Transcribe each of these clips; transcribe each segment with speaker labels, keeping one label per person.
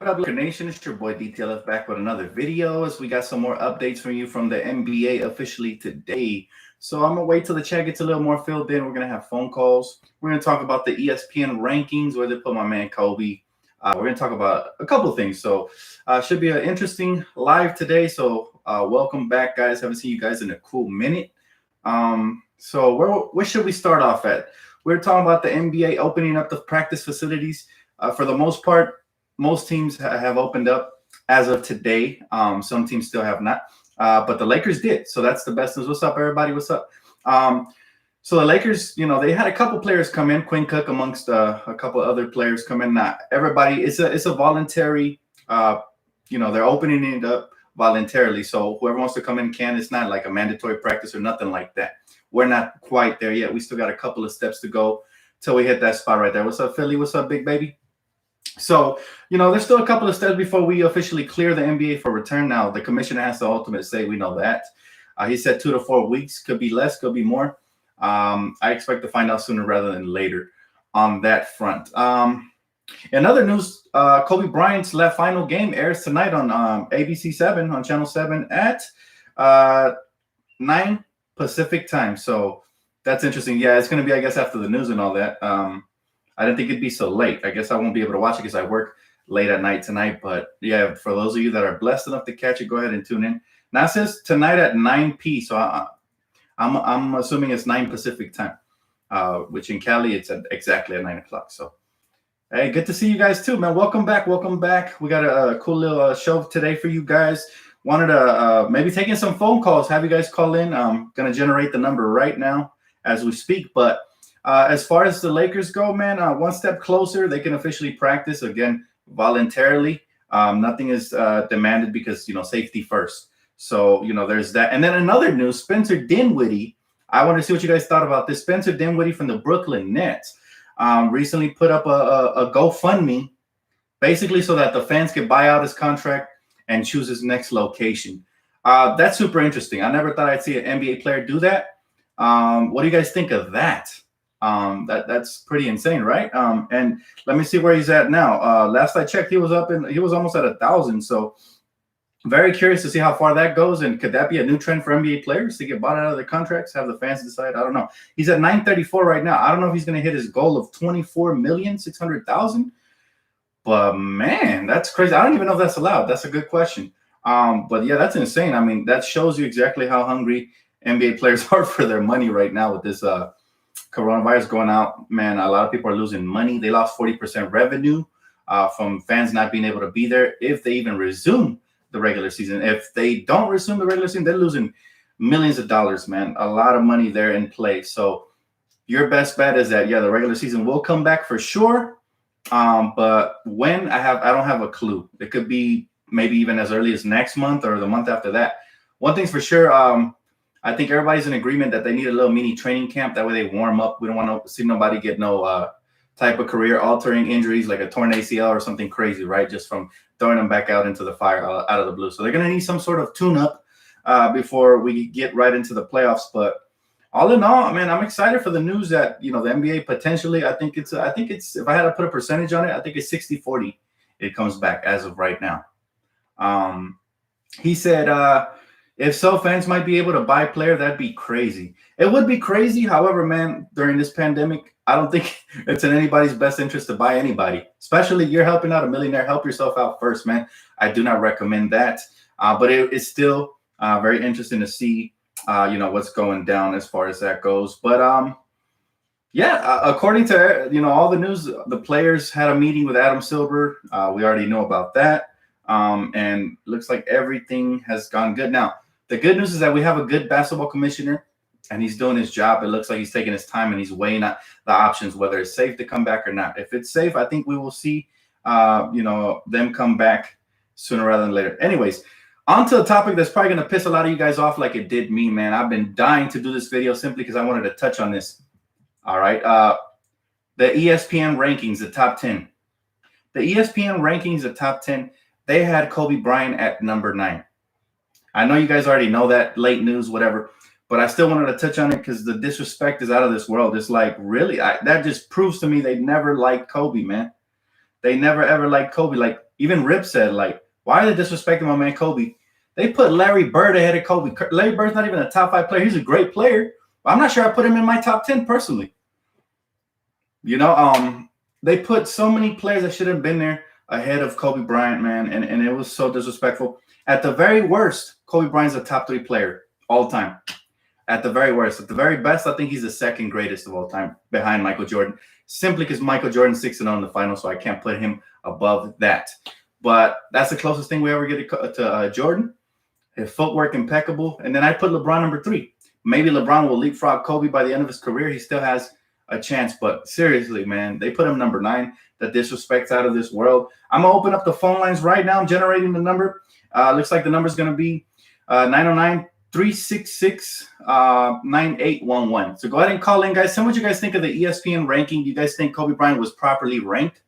Speaker 1: up, Laker Nation? It's your boy DTLF back with another video as we got some more updates from you from the NBA officially today. So I'm going to wait till the chat gets a little more filled in. We're going to have phone calls. We're going to talk about the ESPN rankings, where they put my man Kobe. We're going to talk about a couple of things. So should be an interesting live today. So welcome back, guys. Haven't seen you guys in a cool minute. So where should we start off at? We're talking about the NBA opening up the practice facilities. For the most part, most teams have opened up as of today. Some teams still have not, but the Lakers did. So that's the best news. What's up, everybody? What's up? So the Lakers, they had a couple players come in, Quinn Cook amongst a couple other players come in. Not everybody. It's a voluntary. They're opening it up voluntarily. So whoever wants to come in can. It's not like a mandatory practice or nothing like that. We're not quite there yet. We still got a couple of steps to go till we hit that spot right there. What's up, Philly? What's up, big baby? So, there's still a couple of steps before we officially clear the NBA for return. Now, the commissioner has the ultimate say. We know that. He said 2 to 4 weeks. Could be less, could be more. I expect to find out sooner rather than later on that front. In other news, Kobe Bryant's final game airs tonight on ABC 7, on Channel 7 at 9 Pacific time. So that's interesting. Yeah, it's going to be, I guess, after the news and all that. I didn't think it'd be so late. I guess I won't be able to watch it because I work late at night tonight. But yeah, for those of you that are blessed enough to catch it, go ahead and tune in. Now it says tonight at 9 p. So I'm assuming it's 9 Pacific time, which in Cali it's exactly at 9 o'clock. So hey, good to see you guys too, man. Welcome back. Welcome back. We got a cool little show today for you guys. Wanted to maybe take in some phone calls, have you guys call in. I'm going to generate the number right now as we speak. But as far as the Lakers go, man, one step closer. They can officially practice again voluntarily. Nothing is demanded because, safety first. So, there's that. And then another news, Spencer Dinwiddie. I want to see what you guys thought about this. Spencer Dinwiddie from the Brooklyn Nets recently put up a GoFundMe, basically so that the fans can buy out his contract and choose his next location. That's super interesting. I never thought I'd see an NBA player do that. What do you guys think of that? That's pretty insane, right? And let me see where he's at now. Last I checked, he was almost at 1,000. So very curious to see how far that goes. And could that be a new trend for NBA players to get bought out of their contracts, have the fans decide? I don't know. He's at 934 right now. I don't know if he's going to hit his goal of 24,600,000. But man, that's crazy. I don't even know if that's allowed. That's a good question. But yeah, that's insane. I mean, that shows you exactly how hungry NBA players are for their money right now with this coronavirus going out. Man, a lot of people are losing money. They lost 40% revenue from fans not being able to be there if they even resume the regular season. If they don't resume the regular season, they're losing millions of dollars, man. A lot of money there in play. So your best bet is that, yeah, the regular season will come back for sure. But when I don't have a clue. It could be maybe even as early as next month or the month after that. One thing's for sure. I think everybody's in agreement that they need a little mini training camp. That way they warm up. We don't want to see nobody get no type of career-altering injuries like a torn ACL or something crazy, right? Just from throwing them back out into the fire out of the blue. So they're going to need some sort of tune-up before we get right into the playoffs. But all in all, man, I'm excited for the news that, the NBA potentially, I think it's, if I had to put a percentage on it, I think it's 60-40. It comes back as of right now. He said, if so, fans might be able to buy player. That'd be crazy. It would be crazy. However, man, during this pandemic, I don't think it's in anybody's best interest to buy anybody, especially you're helping out a millionaire. Help yourself out first, man. I do not recommend that. But it's still very interesting to see, what's going down as far as that goes. But yeah, according to, all the news, the players had a meeting with Adam Silver. We already know about that. And looks like everything has gone good. Now, the good news is that we have a good basketball commissioner and he's doing his job. It looks like he's taking his time and he's weighing out the options, whether it's safe to come back or not. If it's safe, I think we will see, them come back sooner rather than later. Anyways, on to a topic that's probably going to piss a lot of you guys off like it did me, man. I've been dying to do this video simply because I wanted to touch on this. All right. The ESPN rankings, the top 10. The ESPN rankings, the top 10, they had Kobe Bryant at number 9. I know you guys already know that, late news, whatever, but I still wanted to touch on it because the disrespect is out of this world. It's like, really, that just proves to me they never liked Kobe, man. They never, ever liked Kobe. Like, even Rip said, like, why are they disrespecting my man Kobe? They put Larry Bird ahead of Kobe. Larry Bird's not even a top 5 player. He's a great player. But I'm not sure I put him in my top 10 personally. You know, they put so many players that should have been there ahead of Kobe Bryant, man, and it was so disrespectful. At the very worst, Kobe Bryant's a top 3 player all time. At the very worst. At the very best, I think he's the second greatest of all time behind Michael Jordan, simply because Michael Jordan's 6-0 in the finals, so I can't put him above that. But that's the closest thing we ever get to Jordan. His footwork impeccable. And then I put LeBron number 3. Maybe LeBron will leapfrog Kobe by the end of his career. He still has a chance. But seriously, man, they put him number 9. The disrespect's out of this world. I'm going to open up the phone lines right now. I'm generating the number. Looks like the number is going to be 909-366-9811. So go ahead and call in, guys. Tell me what you guys think of the ESPN ranking. Do you guys think Kobe Bryant was properly ranked?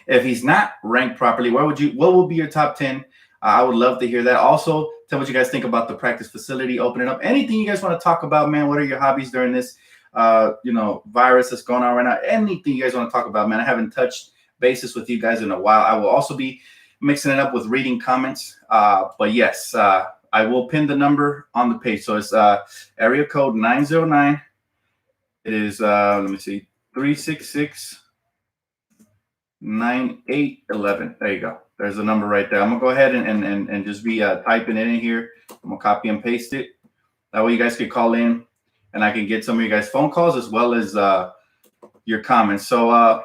Speaker 1: If he's not ranked properly, what will be your top 10? I would love to hear that. Also, tell me what you guys think about the practice facility opening up. Anything you guys want to talk about, man. What are your hobbies during this virus that's going on right now? Anything you guys want to talk about, man. I haven't touched bases with you guys in a while. I will also be mixing it up with reading comments. But yes, I will pin the number on the page. So it's area code 909. It is, let me see, 366-9811. There you go. There's a number right there. I'm going to go ahead and just be typing it in here. I'm going to copy and paste it. That way you guys can call in and I can get some of you guys' phone calls as well as your comments. So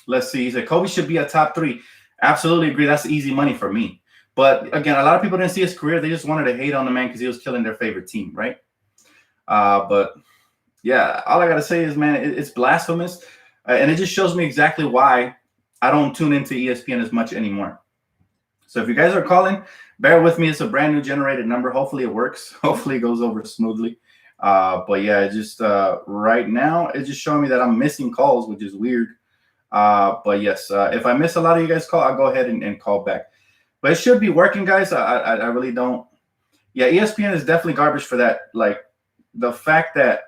Speaker 1: let's see. He said Kobe should be a top 3. Absolutely agree. That's easy money for me. But again, a lot of people didn't see his career. They just wanted to hate on the man because he was killing their favorite team, right? But yeah, all I got to say is, man, it's blasphemous. And it just shows me exactly why I don't tune into ESPN as much anymore. So if you guys are calling, bear with me. It's a brand new generated number. Hopefully it works. Hopefully it goes over smoothly. But yeah, just right now, it's just showing me that I'm missing calls, which is weird. But yes, if I miss a lot of you guys call, I'll go ahead and call back. But it should be working, guys. I really don't. Yeah, ESPN is definitely garbage for that. Like the fact that,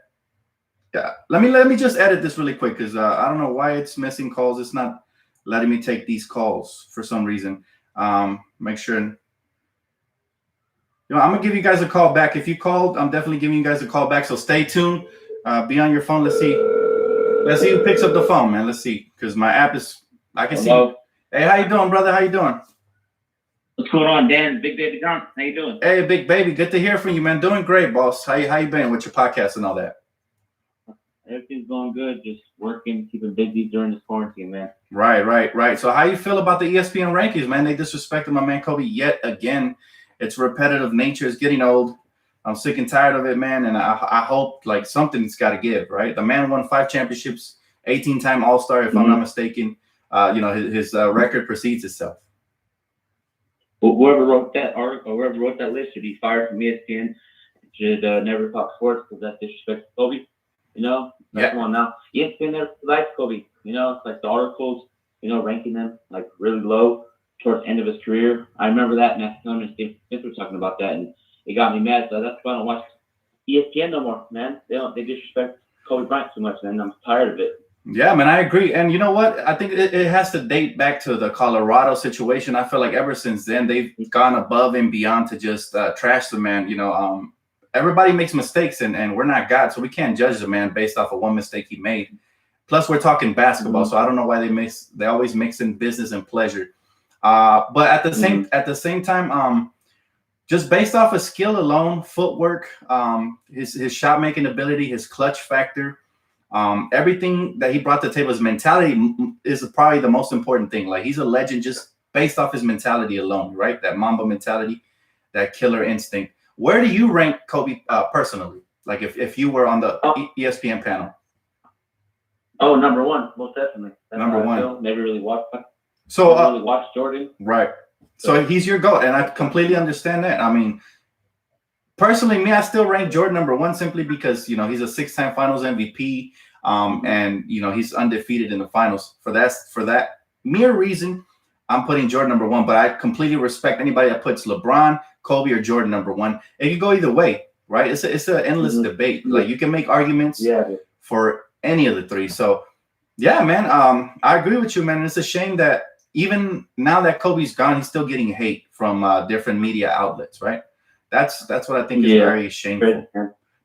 Speaker 1: yeah. Let me just edit this really quick because I don't know why it's missing calls. It's not letting me take these calls for some reason. Make sure. I'm gonna give you guys a call back. If you called, I'm definitely giving you guys a call back. So stay tuned. Be on your phone. Let's see who picks up the phone, man. Let's see, because my app is. I can see. Hey, how you doing, brother? How you doing?
Speaker 2: What's going on, Dan? Big Baby John. How you doing?
Speaker 1: Hey, Big Baby. Good to hear from you, man. Doing great, boss. How you been with your podcast and all that?
Speaker 2: Everything's going good. Just working, keeping busy during this quarantine, man.
Speaker 1: Right. So how you feel about the ESPN rankings, man? They disrespected my man Kobe yet again. It's repetitive nature. It's getting old. I'm sick and tired of it, man. And I hope like something's got to give, right? The man won 5 championships, 18-time All-Star, if I'm not mistaken. His record precedes itself.
Speaker 2: Well, whoever wrote that article, whoever wrote that list should be fired from ESPN. Should never talk sports because that's disrespect to Kobe. Come on now. ESPN never likes Kobe. It's like the articles, ranking them like really low towards the end of his career. I remember that, and Stone and Steve Smith were talking about that, and it got me mad. So that's why I don't watch ESPN no more, man. They disrespect Kobe Bryant too much, man. I'm tired of it.
Speaker 1: Yeah, man, I agree. And you know what? I think it has to date back to the Colorado situation. I feel like ever since then, they've gone above and beyond to just trash the man. Everybody makes mistakes, and we're not God, so we can't judge the man based off of one mistake he made. Plus, we're talking basketball, so I don't know why they always mix in business and pleasure. But at the same time, just based off of skill alone, footwork, his shot making ability, his clutch factor. Everything that he brought to the table, his mentality is probably the most important thing. Like he's a legend just based off his mentality alone, right? That Mamba mentality, that killer instinct. Where do you rank Kobe personally? Like if you were on the ESPN panel?
Speaker 2: Oh, number 1, most definitely. That's
Speaker 1: number 1.
Speaker 2: Never really watched.
Speaker 1: So
Speaker 2: never really watched Jordan.
Speaker 1: Right. So he's your GOAT, and I completely understand that. I mean, personally, I still rank Jordan number 1 simply because he's a 6-time Finals MVP, and he's undefeated in the finals. For that mere reason, I'm putting Jordan number 1. But I completely respect anybody that puts LeBron, Kobe, or Jordan number 1. It could go either way, right? It's an endless debate. Like you can make arguments for any of the 3. So yeah, man, I agree with you, man. It's a shame that even now that Kobe's gone, he's still getting hate from different media outlets, right? That's what I think is very shameful.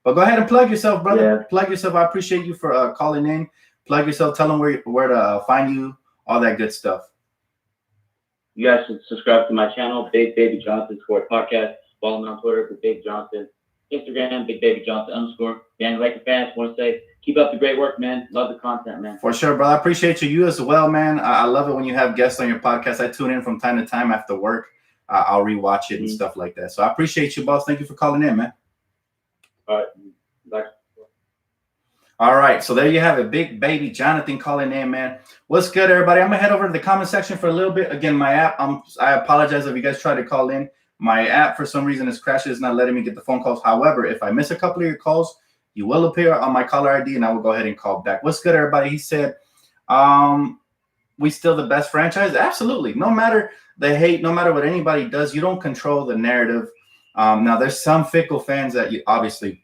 Speaker 1: But go ahead and plug yourself, brother. Yeah. Plug yourself. I appreciate you for calling in. Plug yourself. Tell them where to find you, all that good stuff.
Speaker 2: You guys should subscribe to my channel, Big Baby Johnson Sport Podcast. Follow me on Twitter for Big Johnson. Instagram, Big Baby Johnson _ Dan Laker fans, want to say, keep up the great work, man. Love the content, man.
Speaker 1: For sure, brother. I appreciate you. You as well, man. I love it when you have guests on your podcast. I tune in from time to time after work. I'll rewatch it and stuff like that. So I appreciate you, boss. Thank you for calling in, man.
Speaker 2: All right. Bye.
Speaker 1: All right. So there you have it. Big Baby Jonathan calling in, man. What's good, everybody? I'm going to head over to the comment section for a little bit. Again, my app, I apologize if you guys try to call in. My app, for some reason, is crashing. It's not letting me get the phone calls. However, if I miss a couple of your calls, you will appear on my caller ID, and I will go ahead and call back. What's good, everybody? He said, we still the best franchise? Absolutely. No matter the hate, no matter what anybody does, you don't control the narrative. Now, there's some fickle fans that obviously,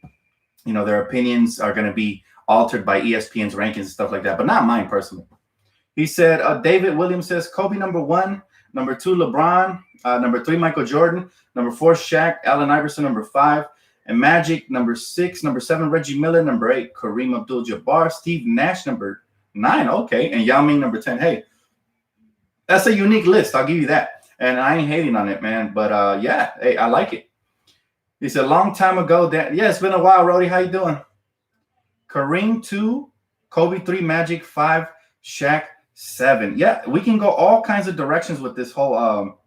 Speaker 1: their opinions are going to be altered by ESPN's rankings and stuff like that, but not mine personally. He said, David Williams says, Kobe #1, #2, LeBron, #3, Michael Jordan, #4, Shaq, Allen Iverson, #5, and Magic, #6, #7, Reggie Miller, #8, Kareem Abdul-Jabbar, Steve Nash, #9, okay, and Yao Ming, #10. Hey, that's a unique list. I'll give you that. And I ain't hating on it, man. But yeah, hey, I like it. He said, long time ago. Yeah, it's been a while, Rody. How you doing? Kareem 2, Kobe 3, Magic 5, Shaq 7. Yeah, we can go all kinds of directions with this whole,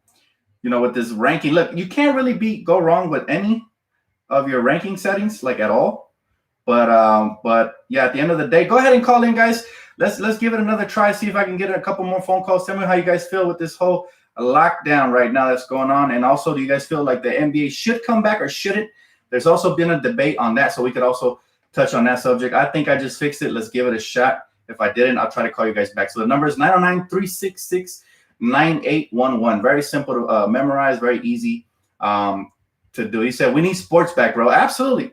Speaker 1: with this ranking. Look, you can't really go wrong with any of your ranking settings, like at all. But yeah, at the end of the day, go ahead and call in, guys. Let's give it another try. See if I can get a couple more phone calls. Tell me how you guys feel with this whole lockdown right now that's going on. And also, do you guys feel like the NBA should come back or shouldn't? There's also been a debate on that, so we could also touch on that subject. I think I just fixed it. Let's give it a shot. If I didn't, I'll try to call you guys back. So the number is 909-366-9811. Very simple to memorize, very easy to do. He said, we need sports back, bro. Absolutely.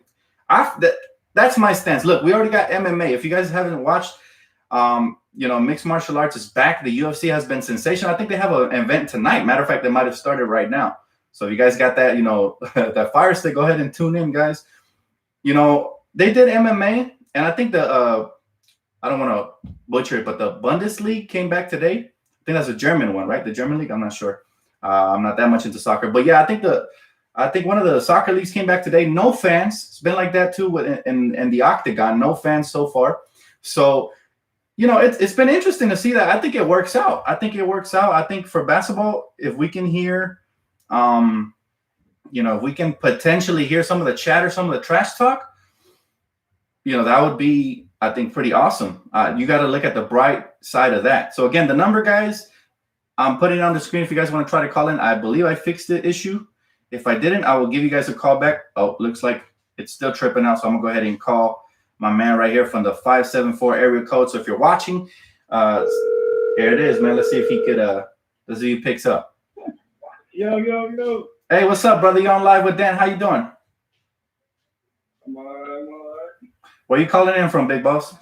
Speaker 1: That's my stance. Look, we already got MMA. If you guys haven't watched, mixed martial arts is back. The UFC has been sensational. I think they have an event tonight. Matter of fact, they might have started right now. So if you guys got that, that fire stick, go ahead and tune in, guys. They did MMA, and I think I don't want to butcher it, but the Bundesliga came back today. I think that's a German one, right? The German league? I'm not sure. I'm not that much into soccer. But yeah, I think one of the soccer leagues came back today. No fans. It's been like that too in the Octagon. No fans so far. So, it's been interesting to see that. I think it works out. I think for basketball, if we can hear, if we can potentially hear some of the chatter, some of the trash talk, that would be, I think, pretty awesome. You got to look at the bright side of that. So again, the number, guys, I'm putting it on the screen if you guys want to try to call in. I believe I fixed the issue. If I didn't, I will give you guys a call back. Oh, looks like it's still tripping out. So I'm going to go ahead and call my man right here from the 574 area code. So if you're watching, here it is, man. Let's see if he picks up.
Speaker 3: Yo.
Speaker 1: Hey, what's up, brother? You on live with Dan? How you doing?
Speaker 3: I'm all right.
Speaker 1: Where you calling in from, big boss?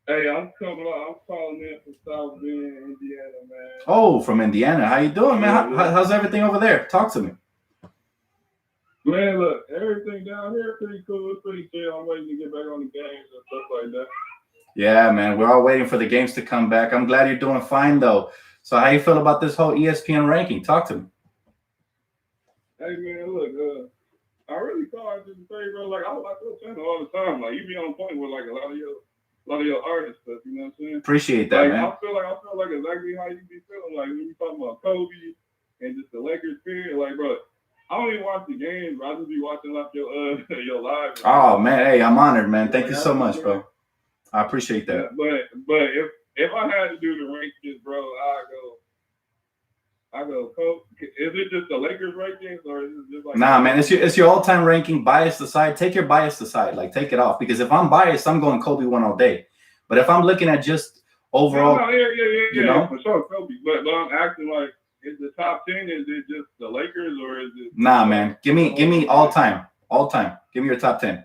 Speaker 3: Hey, I'm calling in from South Bend, Indiana, man.
Speaker 1: Oh, from Indiana. How you doing, man? How's everything over there? Talk to me.
Speaker 3: Man, look, everything down here pretty cool. It's pretty chill. I'm waiting to get back on the games and stuff like that.
Speaker 1: Yeah, man. We're all waiting for the games to come back. I'm glad you're doing fine, though. So how you feel about this whole ESPN ranking? Talk to me.
Speaker 3: Hey, man, look, I really thought just say, bro, like I watch your channel all the time. Like you be on point with like a lot of your artist stuff. You know what I'm saying?
Speaker 1: Appreciate that, man.
Speaker 3: I feel like exactly how you be feeling. Like when you talking about Kobe and just the Lakers period. Like, bro, I don't even watch the games, bro. I just be watching like your live.
Speaker 1: Oh man, hey, I'm honored, man. Thank you so much, bro. I appreciate that.
Speaker 3: Yeah, but if I had to do the rankings, bro, I go Kobe. Is it just the Lakers rankings or is it just like?
Speaker 1: Nah, man, it's your all-time ranking. Bias aside, take your bias aside. Like take it off because if I'm biased, I'm going Kobe 1 all day. But if I'm looking at just overall,
Speaker 3: yeah, for sure, Kobe. But I'm acting like is the top 10? Is it just the Lakers or is it?
Speaker 1: Nah, man. Give me all time. Give me your top 10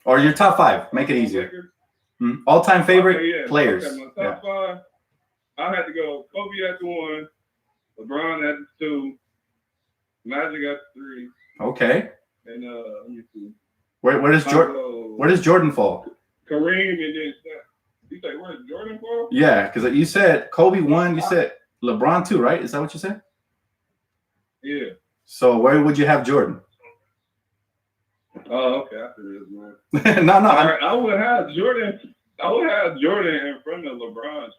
Speaker 1: or your top 5. Make it easier. All-time favorite players.
Speaker 3: Okay, my top 5. I had to go Kobe at the 1, LeBron at the 2, Magic at the 3.
Speaker 1: Okay.
Speaker 3: And let me see.
Speaker 1: Where does Jordan fall?
Speaker 3: Kareem and then Steph. You say where does Jordan fall?
Speaker 1: Yeah, because you said Kobe 1, you said LeBron 2, right? Is that what you said?
Speaker 3: Yeah.
Speaker 1: So where would you have Jordan?
Speaker 3: Oh, okay. I see this, man.
Speaker 1: No.
Speaker 3: I would have Jordan. I would have Jordan in front of LeBron.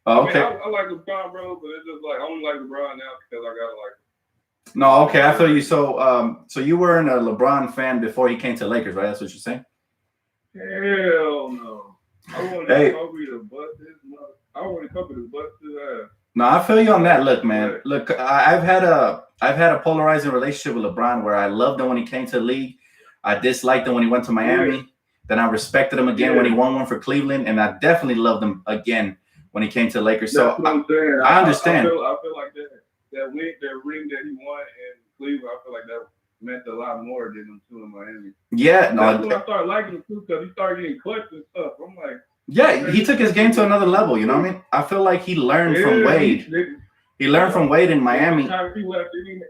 Speaker 1: Oh, okay.
Speaker 3: I like LeBron, bro, but it's just like I only like LeBron now because I gotta like.
Speaker 1: No, okay, I feel you. So you weren't a LeBron fan before he came to Lakers, right? That's what you're saying?
Speaker 3: Hell no. I wanted Kobe to bust his mother. I wanted Kobe to bust his ass.
Speaker 1: No, I feel you on that. Look, man. Look, I've had a polarizing relationship with LeBron where I loved him when he came to the league. I disliked him when he went to Miami. Yeah. Then I respected him again when he won one for Cleveland, and I definitely loved him again when he came to the Lakers. So I understand.
Speaker 3: I feel like that ring that he won in Cleveland, I feel like that meant a lot more than him too in Miami.
Speaker 1: Yeah, no.
Speaker 3: That's when I started liking him too because he started getting clutch and stuff. I'm like,
Speaker 1: yeah, he took his game to another level. You know what I mean? I feel like he learned from Wade. He learned from Wade in Miami.
Speaker 3: When Kyrie left, then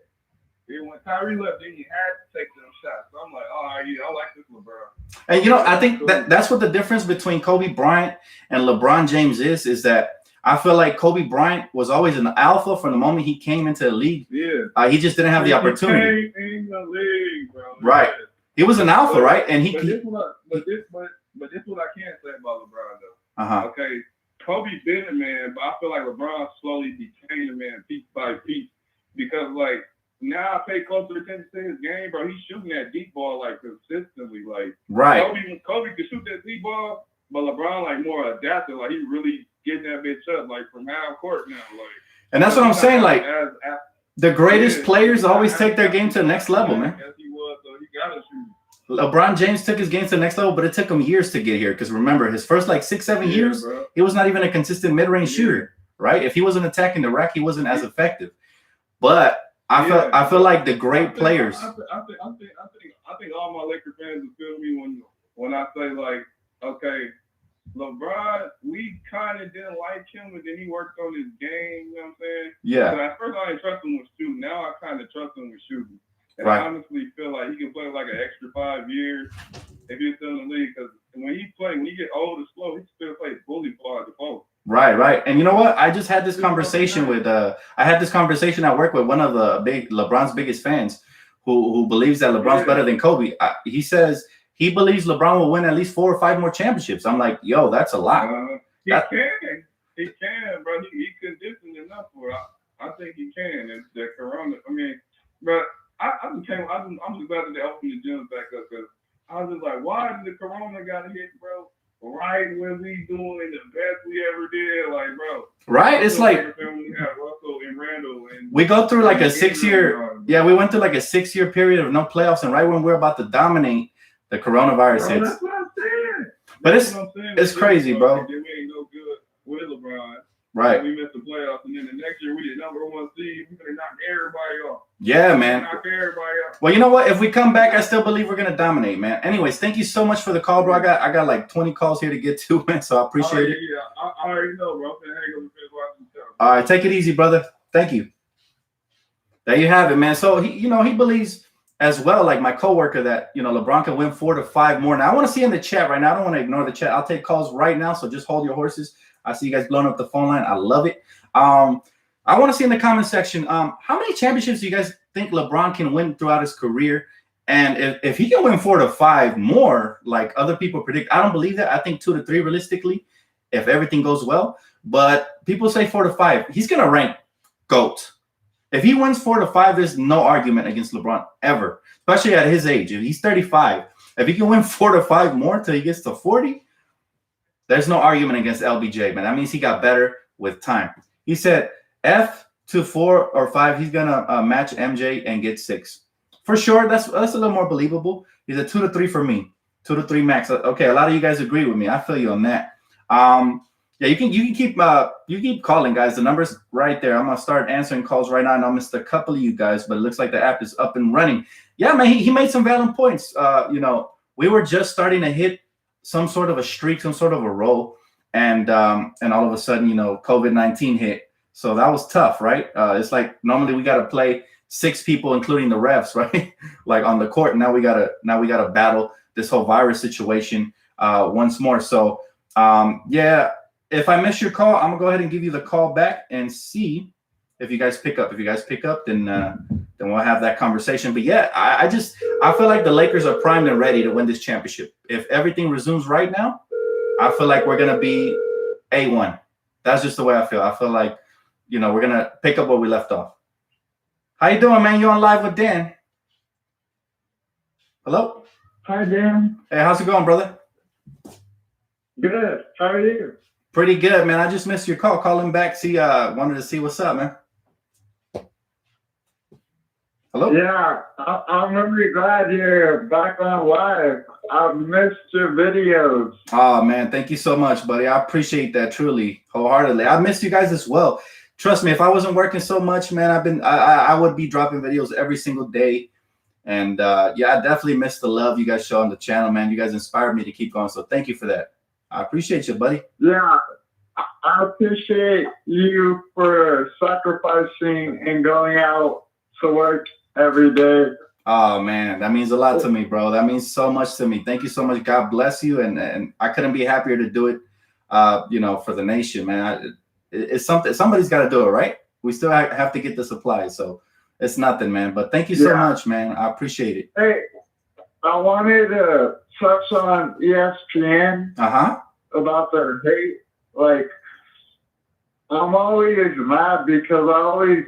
Speaker 3: he had to take them shots. So I'm like, oh yeah, I like this LeBron.
Speaker 1: And you know, I think that's what the difference between Kobe Bryant and LeBron James is that I feel like Kobe Bryant was always an alpha from the moment he came into the league.
Speaker 3: Yeah.
Speaker 1: He just didn't have the opportunity.
Speaker 3: He came in the league, bro.
Speaker 1: Right. He was an alpha, right? And
Speaker 3: But this is what I can't say about LeBron though.
Speaker 1: Uh-huh.
Speaker 3: Okay. Kobe been a man, but I feel like LeBron slowly became a man piece by piece. Because like now I pay closer attention to his game, bro. He's shooting that deep ball like consistently. Like
Speaker 1: right.
Speaker 3: Kobe could shoot that deep ball, but LeBron like more adaptive. Like he really getting that bitch up like from half court now. Like,
Speaker 1: and that's what I'm saying. Like the greatest players always take their game to the next level, man.
Speaker 3: Yes, he was. So he gotta shoot.
Speaker 1: LeBron James took his game to the next level, but it took him years to get here. Because remember, his first like 6-7 years, bro, he was not even a consistent mid-range shooter, right? If he wasn't attacking the rack, he wasn't as effective. But I feel like the great players.
Speaker 3: I think all my Laker fans will feel me when I say like, okay, LeBron, we kind of didn't like him, but then he worked on his game. You know what I'm saying?
Speaker 1: Yeah.
Speaker 3: So at first I didn't trust him with shooting. Now I kind of trust him with shooting. And
Speaker 1: right.
Speaker 3: I honestly feel like he can play like an extra 5 years if he's still in the league. Because when he get old and slow, he still plays bully ball at the post.
Speaker 1: Right. And you know what? I just had this conversation with I had this conversation at work with one of the LeBron's biggest fans who believes that LeBron's better than Kobe. He says he believes LeBron will win at least 4 or 5 more championships. I'm like, yo, that's a lot.
Speaker 3: He can, bro. He conditioned enough for it. I think he can. And the Corona, I mean, bro, I'm just glad that they opened the gym back up because I was just like, why did the Corona got hit, bro? Right when we doing the best we ever did, like, bro.
Speaker 1: Right, it's like
Speaker 3: we had Russell and Randall and
Speaker 1: we go through like a 6-year. Yeah, we went through like a 6-year period of no playoffs, and right when we're about to dominate, the coronavirus hits.
Speaker 3: That's what I'm saying.
Speaker 1: But it's crazy, bro.
Speaker 3: We ain't no good with LeBron.
Speaker 1: Right.
Speaker 3: We missed the playoffs, and then the next year we did number 1 seed. We could knock everybody off.
Speaker 1: Yeah, man.
Speaker 3: Knock everybody off.
Speaker 1: Well, you know what? If we come back, I still believe we're gonna dominate, man. Anyways, thank you so much for the call, bro. I got like 20 calls here to get to, man. So I appreciate it.
Speaker 3: Yeah, I already know, bro. I'm gonna hang up and finish watching the show.
Speaker 1: All right, take it easy, brother. Thank you. There you have it, man. So he believes as well, like my coworker, that LeBron can win 4 to 5 more. Now I want to see in the chat right now. I don't want to ignore the chat. I'll take calls right now, so just hold your horses. I see you guys blowing up the phone line. I love it. I want to see in the comment section, how many championships do you guys think LeBron can win throughout his career? And if he can win 4 to 5 more, like other people predict, I don't believe that. I think 2 to 3 realistically, if everything goes well. But people say 4 to 5. He's going to rank GOAT. If he wins 4 to 5, there's no argument against LeBron ever, especially at his age. If he's 35, if he can win 4 to 5 more till he gets to 40, there's no argument against LBJ, man. That means he got better with time. He said F to 4 or 5, he's gonna match MJ and get 6 for sure. That's a little more believable. He's a 2 to 3 for me, 2 to 3 max. Okay, a lot of you guys agree with me. I feel you on that. Yeah, you can keep calling, guys. The number's right there. I'm gonna start answering calls right now. I know I missed a couple of you guys, but it looks like the app is up and running. Yeah, man, he made some valid points. We were just starting to hit some sort of a streak, some sort of a roll. and all of a sudden, COVID-19 hit. So that was tough, right? It's like normally we got to play 6 people, including the refs, right? Like on the court. Now we gotta battle this whole virus situation once more. So yeah, if I miss your call, I'm gonna go ahead and give you the call back and see if you guys pick up. If you guys pick up, then we'll have that conversation. But yeah, I feel like the Lakers are primed and ready to win this championship. If everything resumes right now, I feel like we're gonna be A1. That's just the way I feel. I feel like we're gonna pick up where we left off. How you doing, man? You on live with Dan? Hello.
Speaker 4: Hi, Dan.
Speaker 1: Hey, how's it going, brother?
Speaker 4: Good. How are you?
Speaker 1: Pretty good, man. I just missed your call. Calling back. Wanted to see what's up, man. Hello?
Speaker 4: Yeah, I'm really glad you're back on live. I've missed your videos.
Speaker 1: Oh, man. Thank you so much, buddy. I appreciate that truly, wholeheartedly. I missed you guys as well. Trust me, if I wasn't working so much, man, I would be dropping videos every single day. And yeah, I definitely miss the love you guys show on the channel, man. You guys inspired me to keep going. So thank you for that. I appreciate you, buddy.
Speaker 4: Yeah, I appreciate you for sacrificing and going out to work every day.
Speaker 1: Oh, man, that means a lot to me, bro. That means so much to me. Thank you so much. God bless you. And I couldn't be happier to do it, for the nation, man. It's something. Somebody's got to do it, right? We still have to get the supplies. So it's nothing, man. But thank you so much, man. I appreciate it.
Speaker 4: Hey, I wanted to touch on ESPN about their hate. Like, I'm always mad because I always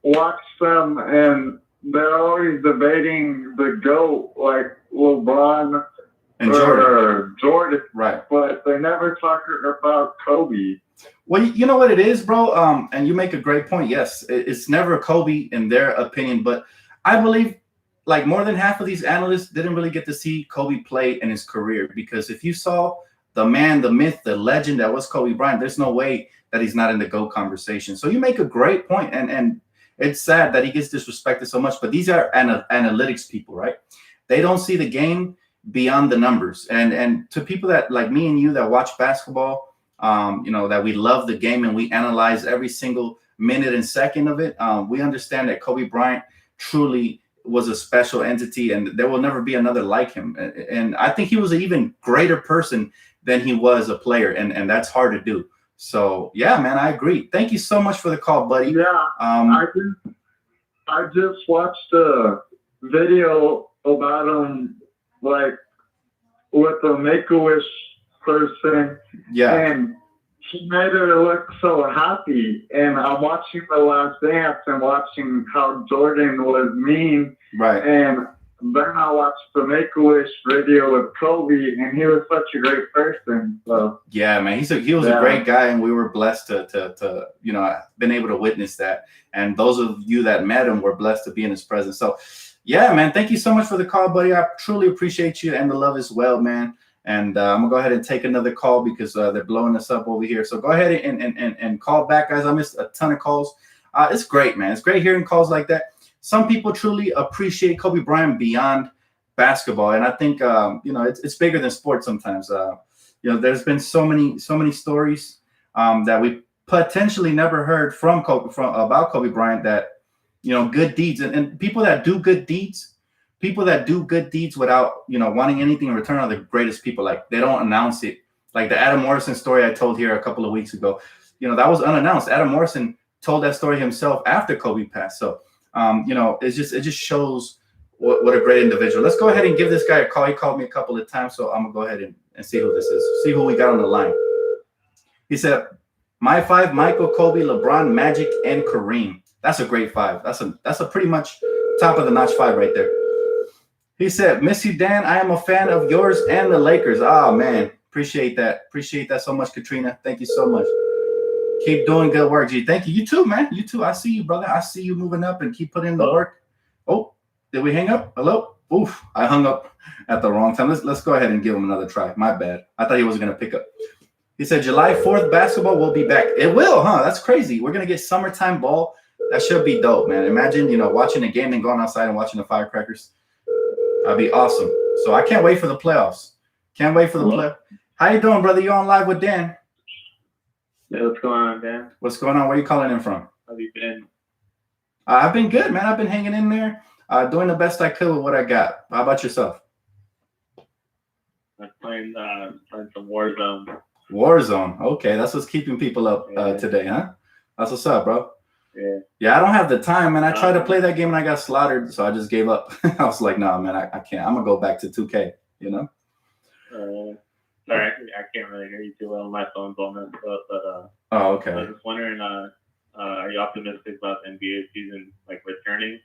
Speaker 4: watch them and they're always debating the GOAT, like LeBron
Speaker 1: and
Speaker 4: Jordan.
Speaker 1: Right.
Speaker 4: But they never talk about Kobe.
Speaker 1: Well, you know what it is, bro? And you make a great point. Yes, it's never Kobe in their opinion, but I believe like more than half of these analysts didn't really get to see Kobe play in his career, because if you saw the man, the myth, the legend that was Kobe Bryant, there's no way that he's not in the GOAT conversation. So you make a great point, and it's sad that he gets disrespected so much, but these are analytics people, right? They don't see the game beyond the numbers. And to people that like me and you that watch basketball, that we love the game and we analyze every single minute and second of it, we understand that Kobe Bryant truly was a special entity, and there will never be another like him. And I think he was an even greater person than he was a player, and that's hard to do. So yeah, man, I agree. Thank you so much for the call, buddy.
Speaker 4: Yeah, I just watched a video about him, like with a Make-A-Wish person.
Speaker 1: Yeah.
Speaker 4: And he made her look so happy. And I'm watching The Last Dance and watching how Jordan was mean.
Speaker 1: Right.
Speaker 4: And then I watched the Make-A-Wish video with Kobe, and he was such a great person. So
Speaker 1: yeah, man, he was a great guy, and we were blessed to been able to witness that. And those of you that met him were blessed to be in his presence. So yeah, man, thank you so much for the call, buddy. I truly appreciate you and the love as well, man. And I'm gonna go ahead and take another call because they're blowing us up over here. So go ahead and call back, guys. I missed a ton of calls. It's great, man. It's great hearing calls like that. Some people truly appreciate Kobe Bryant beyond basketball, and I think it's bigger than sports sometimes. There's been so many stories that we potentially never heard about Kobe Bryant, that good deeds and people that do good deeds. People that do good deeds without, wanting anything in return are the greatest people. Like, they don't announce it. Like the Adam Morrison story I told here a couple of weeks ago, that was unannounced. Adam Morrison told that story himself after Kobe passed. So, it just shows what a great individual. Let's go ahead and give this guy a call. He called me a couple of times, so I'm gonna go ahead and see who this is. See who we got on the line. He said, "My 5: Michael, Kobe, LeBron, Magic, and Kareem." That's a great 5. That's a pretty much top of the notch 5 right there. He said, "Miss you, Dan. I am a fan of yours and the Lakers." Oh, man. Appreciate that. Appreciate that so much, Katrina. Thank you so much. Keep doing good work, G. Thank you. You too, man. You too. I see you, brother. I see you moving up and keep putting in the work. Oh, did we hang up? Hello? Oof. I hung up at the wrong time. Let's go ahead and give him another try. My bad. I thought he wasn't going to pick up. He said, "July 4th, basketball will be back." It will, huh? That's crazy. We're going to get summertime ball. That should be dope, man. Imagine, watching a game and going outside and watching the firecrackers. That'd be awesome. So I can't wait for the playoffs. Can't wait for the play. How you doing, brother? You on live with Dan?
Speaker 5: Hey, what's going on, Dan?
Speaker 1: What's going on? Where you calling in from?
Speaker 5: How have you been?
Speaker 1: I've been good, man. I've been hanging in there, doing the best I could with what I got. How about yourself?
Speaker 5: I'm playing some Warzone.
Speaker 1: Warzone. Okay, that's what's keeping people up today, huh? That's what's up, bro. Yeah, I don't have the time, man. I tried to play that game and I got slaughtered, so I just gave up. I was like, no, man, I can't. I'm gonna go back to 2K. You know.
Speaker 5: Sorry, I can't really hear you too well. My phone's on and stuff, but
Speaker 1: Oh, okay.
Speaker 5: I was just wondering, are you optimistic about the NBA season like returning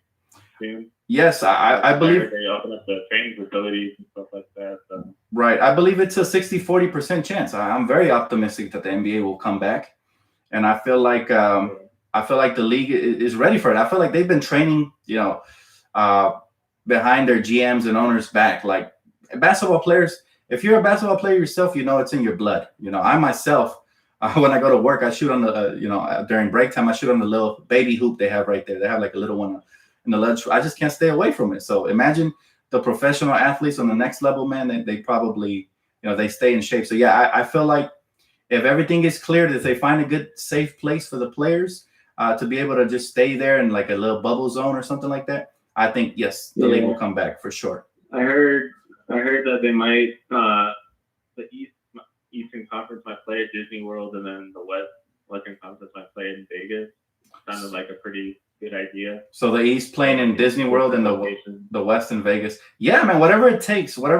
Speaker 5: soon?
Speaker 1: Yes, I believe
Speaker 5: they open up the training facilities and stuff like that. So.
Speaker 1: Right. I believe it's a 60-40% chance. I'm very optimistic that the NBA will come back, and I feel like the league is ready for it. I feel like they've been training, behind their GMs and owners' back. Like basketball players, if you're a basketball player yourself, you know it's in your blood. I myself, when I go to work, I shoot on the during break time, I shoot on the little baby hoop they have right there. They have like a little one in the lunch. I just can't stay away from it. So imagine the professional athletes on the next level, man. They probably, they stay in shape. So yeah, I feel like if everything is cleared, if they find a good, safe place for the players to be able to just stay there in like a little bubble zone or something like that, I think yes, the league will come back for sure.
Speaker 5: I heard that they might the Eastern Conference might play at Disney World, and then the Western Conference might play in Vegas. Sounded like a pretty good idea.
Speaker 1: So the East playing in Disney World and the West in Vegas. Yeah, man, whatever it takes, and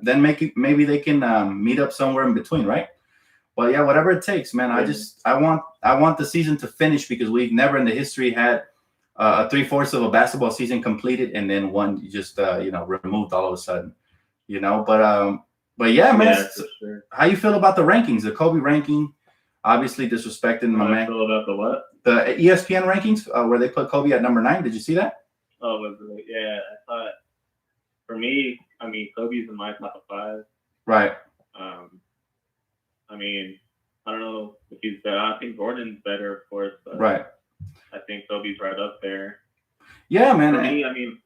Speaker 1: then maybe they can meet up somewhere in between, right? Well, yeah, whatever it takes, man. I want the season to finish because we've never in the history had a 3/4 of a basketball season completed and then one just removed all of a sudden, But yeah, man.
Speaker 5: Yeah, for sure.
Speaker 1: How you feel about the rankings? The Kobe ranking, obviously disrespecting my man.
Speaker 5: How you feel about the what?
Speaker 1: The ESPN rankings, where they put Kobe at number 9. Did you see that?
Speaker 5: Oh, yeah. I thought for me, I mean, Kobe's in my top 5.
Speaker 1: Right.
Speaker 5: I mean, I don't know if he's better. I think Gordon's better, of course. But
Speaker 1: right.
Speaker 5: I think Kobe's right up there.
Speaker 1: Yeah, man.
Speaker 5: For me, I mean,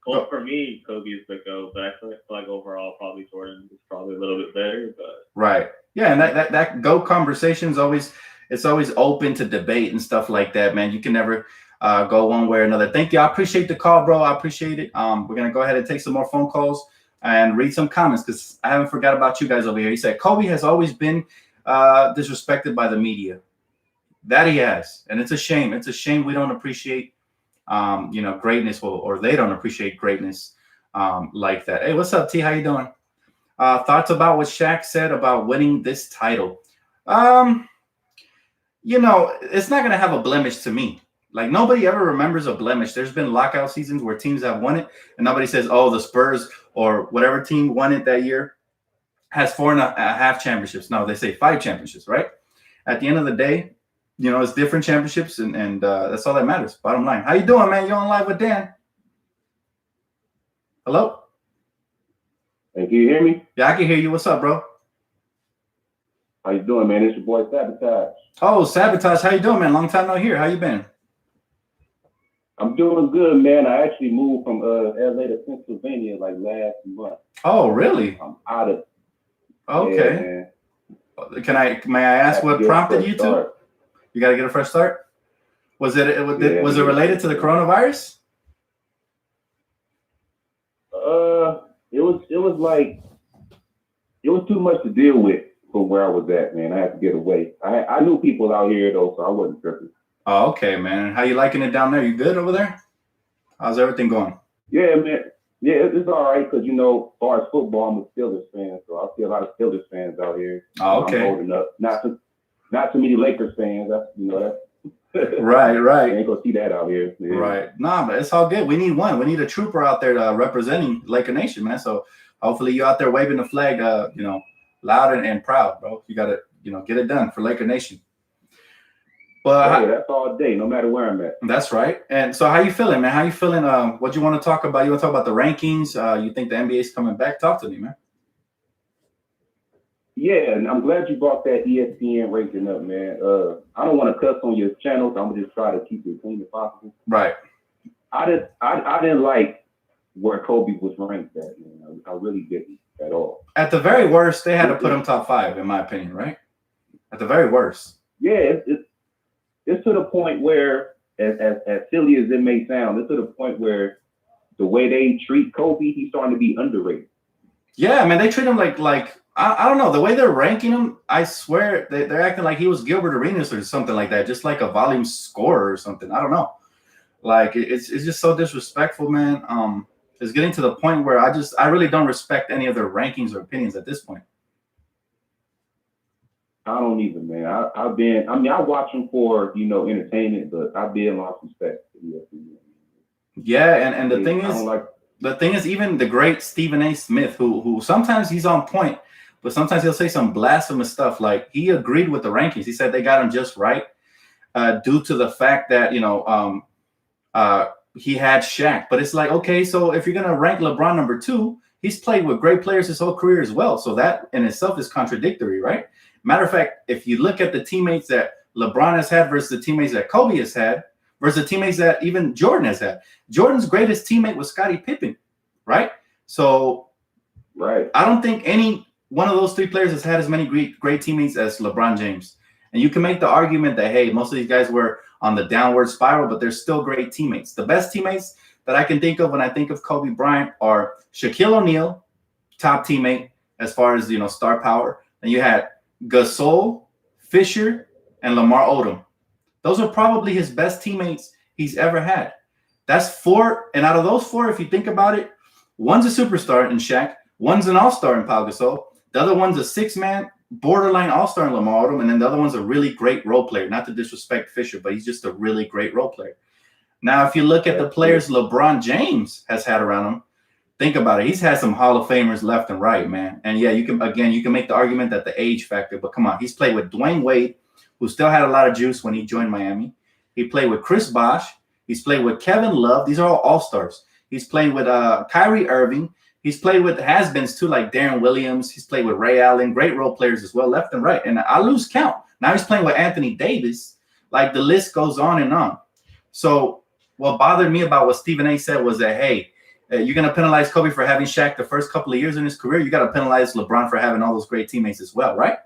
Speaker 5: for me, Kobe's the GOAT, but I feel like overall, probably Jordan is probably a little bit better. But
Speaker 1: right. Yeah, and that GOAT conversation is always open to debate and stuff like that, man. You can never go one way or another. Thank you. I appreciate the call, bro. I appreciate it. We're gonna go ahead and take some more phone calls and read some comments because I haven't forgot about you guys over here. He said Kobe has always been disrespected by the media. That he has, and it's a shame. It's a shame we don't appreciate, greatness, or they don't appreciate greatness like that. Hey, what's up, T? How you doing? Thoughts about what Shaq said about winning this title? It's not gonna have a blemish to me. Like nobody ever remembers a blemish. There's been lockout seasons where teams have won it, and nobody says, "Oh, the Spurs or whatever team won it that year has 4.5 championships." No, they say 5 championships, right? At the end of the day, it's different championships, and that's all that matters. Bottom line. How you doing, man? You on live with Dan? Hello?
Speaker 6: Hey, can you hear me?
Speaker 1: Yeah, I can hear you. What's up, bro?
Speaker 6: How you doing, man? It's your boy Sabotage.
Speaker 1: Oh, Sabotage. How you doing, man? Long time no hear. How you been?
Speaker 6: I'm doing good, man. I actually moved from LA to Pennsylvania like last month.
Speaker 1: Oh, really?
Speaker 6: I'm out of.
Speaker 1: Okay. Yeah, may I ask what prompted you to? You got to get a fresh start. Was it related to the coronavirus?
Speaker 6: It was too much to deal with from where I was at, man. I had to get away. I knew people out here though, so I wasn't tripping.
Speaker 1: Oh, okay, man. How you liking it down there? You good over there? How's everything going?
Speaker 6: Yeah, man. Yeah, it's all right because as far as football, I'm a Steelers fan, so I see a lot of Steelers fans out here.
Speaker 1: Oh, okay.
Speaker 6: I'm old enough. Not too many Lakers fans. That's
Speaker 1: Right.
Speaker 6: You ain't gonna see that out here. Yeah.
Speaker 1: Right. Nah, but it's all good. We need one. We need a trooper out there representing Laker Nation, man. So hopefully you out there waving the flag, loud and proud, bro. You gotta, get it done for Laker Nation. But
Speaker 6: that's all day, no matter where I'm at.
Speaker 1: That's right. And so how you feeling, man? How you feeling? What you want to talk about? You want to talk about the rankings? You think the NBA is coming back? Talk to me, man.
Speaker 6: Yeah, and I'm glad you brought that ESPN ranking up, man. I don't want to cuss on your channel, so I'm gonna just try to keep it clean as possible.
Speaker 1: Right.
Speaker 6: I didn't like where Kobe was ranked at, man. I really didn't. at all.
Speaker 1: At the very worst, they had to put him top 5, in my opinion, right? At the very worst.
Speaker 6: Yeah, it's to the point where, as silly as it may sound, it's to the point where the way they treat Kobe, he's starting to be underrated.
Speaker 1: Yeah, man, they treat him like I don't know, the way they're ranking him. I swear they're acting like he was Gilbert Arenas or something like that, just like a volume scorer or something. I don't know. Like it's just so disrespectful, man. It's getting to the point where I really don't respect any of their rankings or opinions at this point.
Speaker 6: I don't even, man. I watch him for, entertainment, but I've been lost respect for ESPN.
Speaker 1: Yeah, and the thing is, even the great Stephen A. Smith, who sometimes he's on point, but sometimes he'll say some blasphemous stuff. Like he agreed with the rankings. He said they got him just right, due to the fact that he had Shaq. But it's like, okay, so if you're gonna rank LeBron number 2, he's played with great players his whole career as well. So that in itself is contradictory, right? Matter of fact, if you look at the teammates that LeBron has had versus the teammates that Kobe has had versus the teammates that even Jordan has had, Jordan's greatest teammate was Scottie Pippen, right? So,
Speaker 6: right,
Speaker 1: I don't think any one of those 3 players has had as many great teammates as LeBron James. And you can make the argument that, hey, most of these guys were on the downward spiral, but they're still great teammates. The best teammates that I can think of when I think of Kobe Bryant are Shaquille O'Neal, top teammate as far as, star power. And you had Gasol, Fisher, and Lamar Odom. Those are probably his best teammates he's ever had. That's 4. And out of those 4, if you think about it, one's a superstar in Shaq, one's an all-star in Pau Gasol, the other one's a 6-man borderline all-star in Lamar Odom, and then the other one's a really great role player. Not to disrespect Fisher, but he's just a really great role player. Now, if you look at the players LeBron James has had around him, think about it. He's had some Hall of Famers left and right, man. And yeah, you can make the argument that the age factor, but come on, he's played with Dwayne Wade, who still had a lot of juice when he joined Miami. He played with Chris Bosh. He's played with Kevin Love. These are all stars. He's played with Kyrie Irving. He's played with has-beens too, like Darren Williams. He's played with Ray Allen, great role players as well, left and right. And I lose count. Now he's playing with Anthony Davis. Like the list goes on and on. So what bothered me about what Stephen A. said was that, hey, you're going to penalize Kobe for having Shaq the first couple of years in his career. You got to penalize LeBron for having all those great teammates as well, right?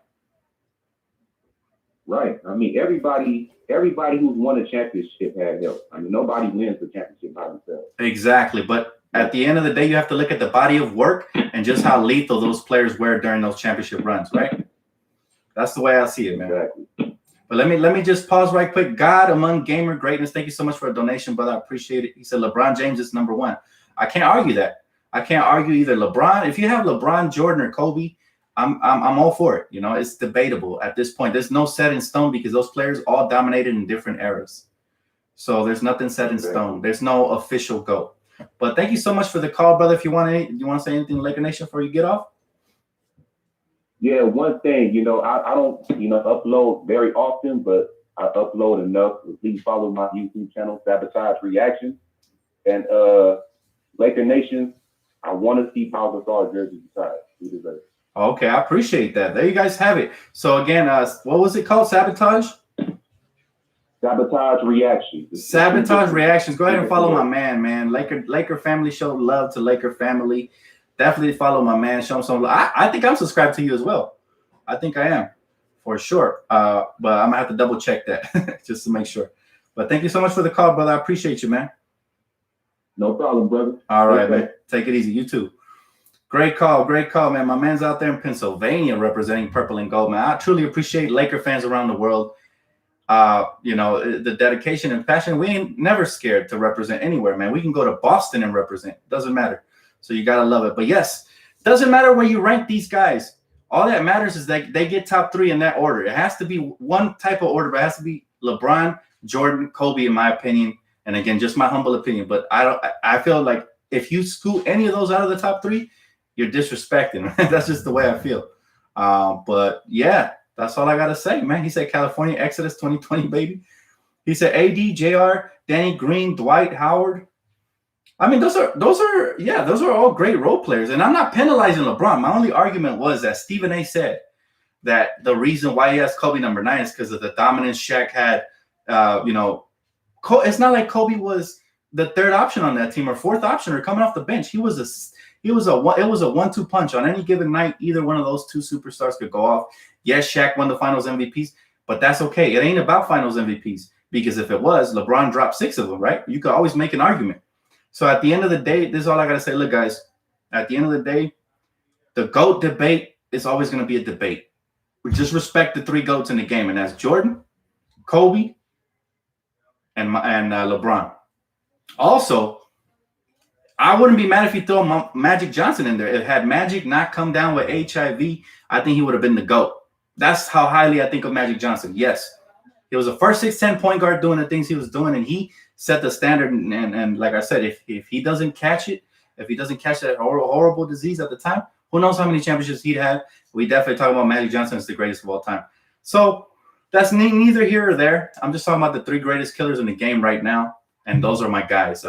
Speaker 6: Right. I mean, everybody who's won a championship had help. I mean, nobody wins the championship by themselves.
Speaker 1: Exactly. But at the end of the day, you have to look at the body of work and just how lethal those players were during those championship runs, right? That's the way I see it, man.
Speaker 6: Exactly.
Speaker 1: But let me just pause right quick. God among gamer greatness. Thank you so much for a donation, brother. I appreciate it. He said LeBron James is number 1. I can't argue that. I can't argue either LeBron. If you have LeBron, Jordan, or Kobe, I'm all for it. It's debatable at this point. There's no set in stone because those players all dominated in different eras. So there's nothing set in stone. There's no official GOAT. But thank you so much for the call, brother. If you want to say anything to Laker Nation before you get off?
Speaker 6: Yeah, one thing, I don't, upload very often, but I upload enough. Please follow my YouTube channel, Sabotage Reactions. And Laker Nation, I want to see Pau Gasol jersey beside. He deserves it.
Speaker 1: Okay, I appreciate that. There you guys have it. So again, what was it called? Sabotage?
Speaker 6: Sabotage Reactions.
Speaker 1: Sabotage Reactions. Go ahead and follow my man. Laker family, show love to Laker family. Definitely follow my man. Show him some love. I think I'm subscribed to you as well. I think I am, for sure. But I'm gonna have to double check that just to make sure. But thank you so much for the call, brother. I appreciate you, man.
Speaker 6: No problem, brother.
Speaker 1: All right, man. Take it easy. You too. Great call, man. My man's out there in Pennsylvania representing purple and gold, man. I truly appreciate Laker fans around the world. The dedication and passion. We ain't never scared to represent anywhere, man. We can go to Boston and represent. Doesn't matter. So you got to love it. But yes, doesn't matter where you rank these guys. All that matters is that they get top 3 in that order. It has to be one type of order, but it has to be LeBron, Jordan, Kobe, in my opinion. And again, just my humble opinion. But I feel like if you scoot any of those out of the top 3, you're disrespecting. That's just the way I feel. But yeah, that's all I got to say, man. He said California Exodus 2020, baby. He said AD, JR, Danny Green, Dwight Howard. I mean, those are all great role players. And I'm not penalizing LeBron. My only argument was that Stephen A. said that the reason why he has Kobe number 9 is because of the dominance Shaq had. It's not like Kobe was the 3rd option on that team or 4th option or coming off the bench. He was It was a 1-2 punch on any given night. Either one of those two superstars could go off. Yes, Shaq won the Finals MVPs, but that's okay. It ain't about Finals MVPs, because if it was, LeBron dropped 6 of them, right? You could always make an argument. So at the end of the day, this is all I gotta say. Look, guys, at the end of the day, the GOAT debate is always gonna be a debate. We just respect the 3 GOATs in the game, and that's Jordan, Kobe, and LeBron. Also, I wouldn't be mad if you throw Magic Johnson in there. If had Magic not come down with HIV, I think he would have been the GOAT. That's how highly I think of Magic Johnson. Yes, he was a first 6'10" point guard doing the things he was doing, and he set the standard. And like I said, if he doesn't catch it, if he doesn't catch that horrible disease at the time, who knows how many championships he'd have. We definitely talk about Magic Johnson as the greatest of all time. So that's neither here or there. I'm just talking about the 3 greatest killers in the game right now, and those are my guys.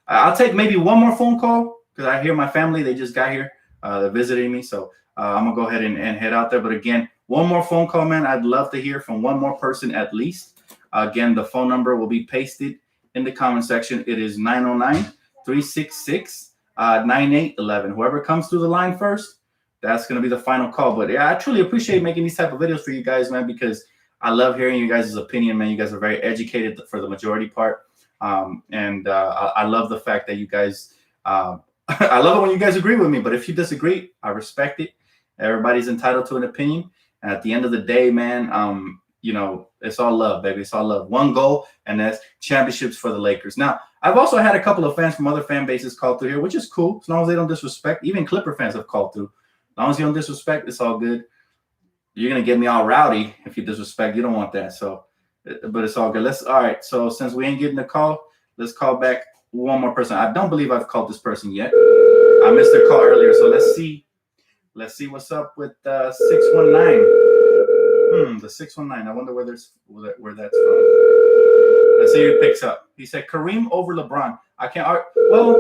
Speaker 1: I'll take maybe one more phone call because I hear my family. They just got here. They're visiting me. So I'm going to go ahead and head out there. But again, one more phone call, man. I'd love to hear from one more person at least. Again, the phone number will be pasted in the comment section. It is 909-366-9811. Whoever comes through the line first, that's going to be the final call. But yeah, I truly appreciate making these type of videos for you guys, man, because I love hearing you guys' opinion, man. You guys are very educated for the majority part. I love the fact that you guys, I love it when you guys agree with me, but if you disagree, I respect it. Everybody's entitled to an opinion. And at the end of the day, man, you know, it's all love, baby. It's all love. One goal, and that's championships for the Lakers. Now, I've also had a couple of fans from other fan bases call through here, which is cool, as long as they don't disrespect. Even Clipper fans have called through. As long as you don't disrespect, it's all good. You're going to get me all rowdy if you disrespect. You don't want that. So, but it's all good. All right. So since we ain't getting a call, let's call back one more person. I don't believe I've called this person yet. I missed their call earlier. So let's see. Let's see what's up with 619. The 619. I wonder where that's from. Let's see who it picks up. He said Kareem over LeBron. I can't. Well,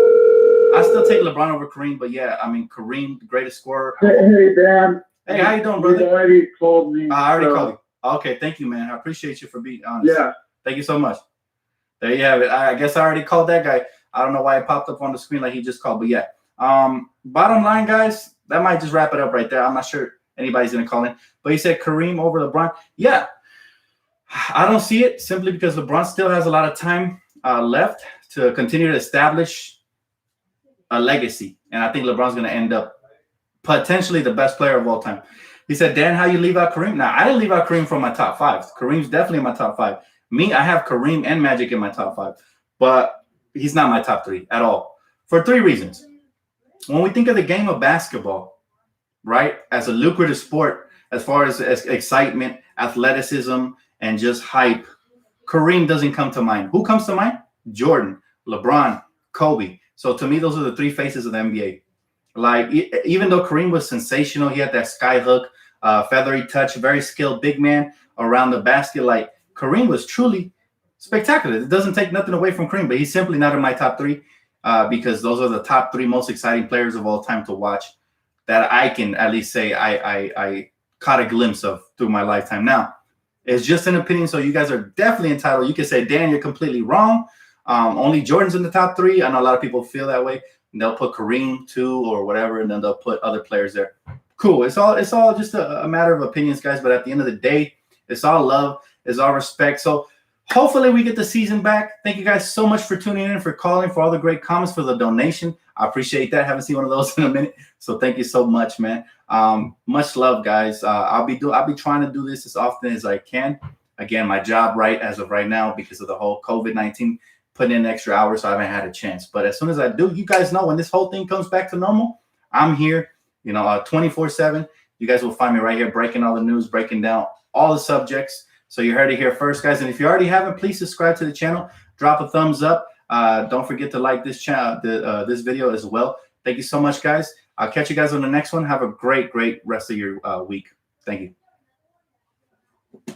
Speaker 1: I still take LeBron over Kareem, but yeah, I mean Kareem, the greatest scorer.
Speaker 4: Hey, Dan.
Speaker 1: Hey, how you doing, brother?
Speaker 4: You already called me.
Speaker 1: I already called you. Okay, thank you, man. I appreciate you for being honest.
Speaker 4: Yeah.
Speaker 1: Thank you so much. There you have it. I guess I already called that guy. I don't know why it popped up on the screen like he just called, but yeah. Bottom line, guys, that might just wrap it up right there. I'm not sure anybody's going to call in, but he said Kareem over LeBron. Yeah, I don't see it simply because LeBron still has a lot of time left to continue to establish a legacy, and I think LeBron's going to end up potentially the best player of all time. He said, Dan, how you leave out Kareem? Now, I didn't leave out Kareem from my top 5. Kareem's definitely in my top 5. Me, I have Kareem and Magic in my top 5, but he's not my top 3 at all for 3 reasons. When we think of the game of basketball, right, as a lucrative sport, as far as excitement, athleticism, and just hype, Kareem doesn't come to mind. Who comes to mind? Jordan, LeBron, Kobe. So to me, those are the 3 faces of the NBA. Like, even though Kareem was sensational, he had that sky hook, feathery touch, very skilled big man around the basket. Like, Kareem was truly spectacular. It doesn't take nothing away from Kareem, but he's simply not in my top 3 because those are the top 3 most exciting players of all time to watch that I can at least say I caught a glimpse of through my lifetime. Now, it's just an opinion, so you guys are definitely entitled. You can say, Dan, you're completely wrong. Only Jordan's in the top 3. I know a lot of people feel that way. And they'll put Kareem 2 or whatever, and then they'll put other players there. Cool. It's all just a matter of opinions, guys. But at the end of the day, it's all love. It's all respect. So hopefully we get the season back. Thank you guys so much for tuning in, for calling, for all the great comments, for the donation. I appreciate that. Haven't seen one of those in a minute. So thank you so much, man. Much love, guys. I'll be trying to do this as often as I can. Again, my job right as of right now, because of the whole COVID-19, putting in extra hours, so I haven't had a chance. But as soon as I do, you guys know when this whole thing comes back to normal, I'm here, 24/7. You guys will find me right here breaking all the news, breaking down all the subjects. So you heard it here first, guys. And if you already haven't, please subscribe to the channel. Drop a thumbs up. Don't forget to like this channel, this video as well. Thank you so much, guys. I'll catch you guys on the next one. Have a great rest of your week. Thank you.